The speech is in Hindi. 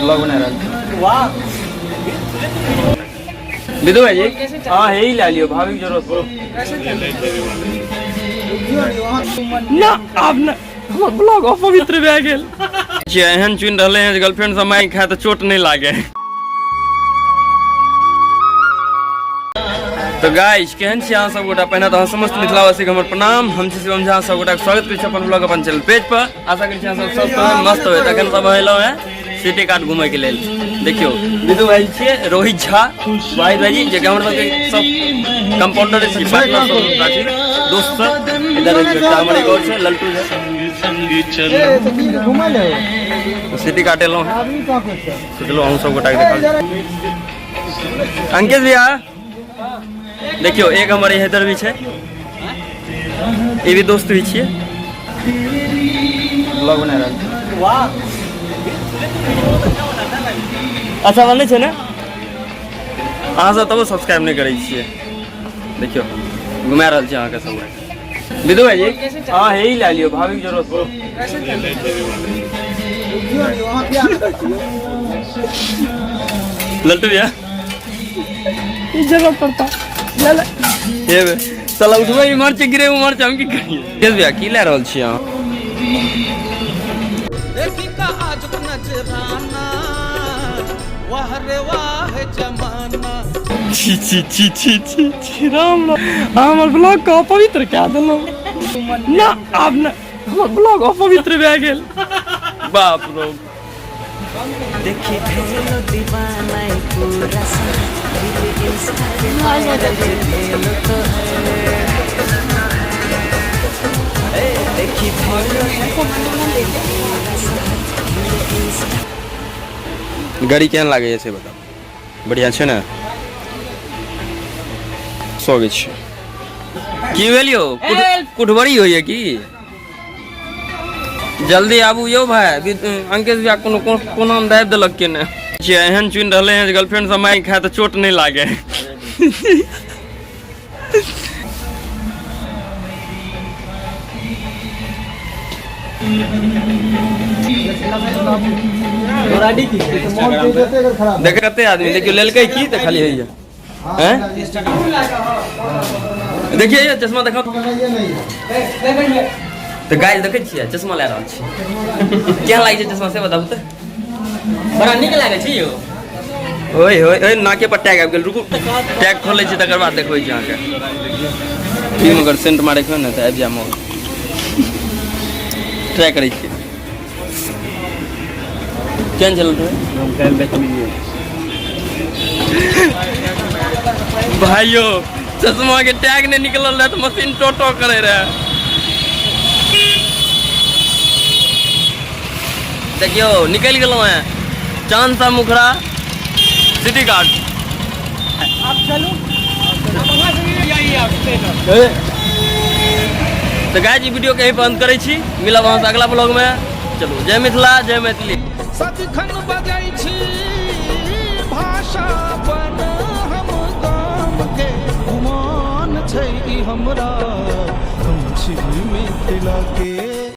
ब्लॉग बना रहा। वाह विदु भाई जी, हाँ है ही ला लियो, भाभी की जरूरत पड़ो ना। अब ना हमर ब्लॉग अपवित्र भए गेल जे एहन चुनि रहले हैं गर्लफ्रेंड से माइक खाए तो चोट नहीं लागे। तो गाइस केहन छी अहाँ सब गोटा, पहिने तो समस्त मिथिलावासी के हमर प्रणाम। हम छी शिवम झा, सब गोटा के स्वागत करै छी अपन ब्लॉग अपन चैनल पेज पर। आशा करै छी अहाँ सब स्वस्थ हो, मस्त हो। तखन सब हेलो है सिटी कार्ड घूमे के लेल। देखियो विदु भाई छियै, रोहित झा भाई भाई जे हमर सब कंपाउंडर छी, पार्टनर सब राखी दोस्त सब। इधर हमर एक और छै लल्टू झा, घुमा ले सिटी कार्ड एलो चलो हम सब गोटा के देखा। अंकित भैया देखियो एक हमारे हैदर भी है, ये भी दोस्त भी छे, ब्लॉग बना रहा। वाह अच्छा बने छे ना। अहाँ सब तब सब्सक्राइब नहीं करे छिए। देखियो घुमा रहल छी अहाँ के सब। विदु भाई जी, हाँ है ही ला लियो, भाभी की जरूरत पड़ो लल्टू भैया जरूरत पड़ता ये साला उठवा मार के गिरे मार हम की करिए। केस भैया की ले रहल छी अहाँ? छी छी छी छी छी छी राम हमर ब्लॉग को अपवित्र क्या देलो ना। अब ना हमर ब्लॉग अपवित्र भए गेल। बाप रो देखी भेलो दीवाना पूरा गाड़ी केहन लागे से बताओ? बढ़िया छै ना? स्वागत छै। की भेलियो कुठबड़ी होइए की? जल्दी आबू यौ भाई। अंकित भैया कोनो कोना में दाबि देलक के ने जे एहन चुनि रहले हैं गर्लफ्रेंड से माइक खाए तो चोट नहीं लागे। देखते आदमी देखियो लेलकै की तो खाली है हैं। देखिए ये चश्मा देखो तो गाइस देखे छियै चश्मा ले रहल छी। केहन लागे छै चश्मा से बताबू तो? बड़ा नीक लागे छै यो। ओए ओए ओए नाके पर टैग आबि गेल, रुकू टैग खोलै छी तकर बाद देखबै छी अहाँ के। फिर अगर सेंट मारे के न त आबि जा मोल ट्राई करै छी। केहन चल रहा है? हम काल बैठ लीजिए भाइयों, चश्मा के टैग नहीं निकलल रहे तो मशीन टोटो करे रहे। देखियो निकल गलो है चांद सा मुखड़ा सिटी कार्ड। आप चलो तो गाइस ई वीडियो के यहीं बंद करै छी। मिलब अहाँ से अगला ब्लॉग में। चलो जय मिथिला जय मैथिली। सदिखन बजै छी भाषा बन हम गाम के गुमान छै हमरा, हम छी मिथिला के।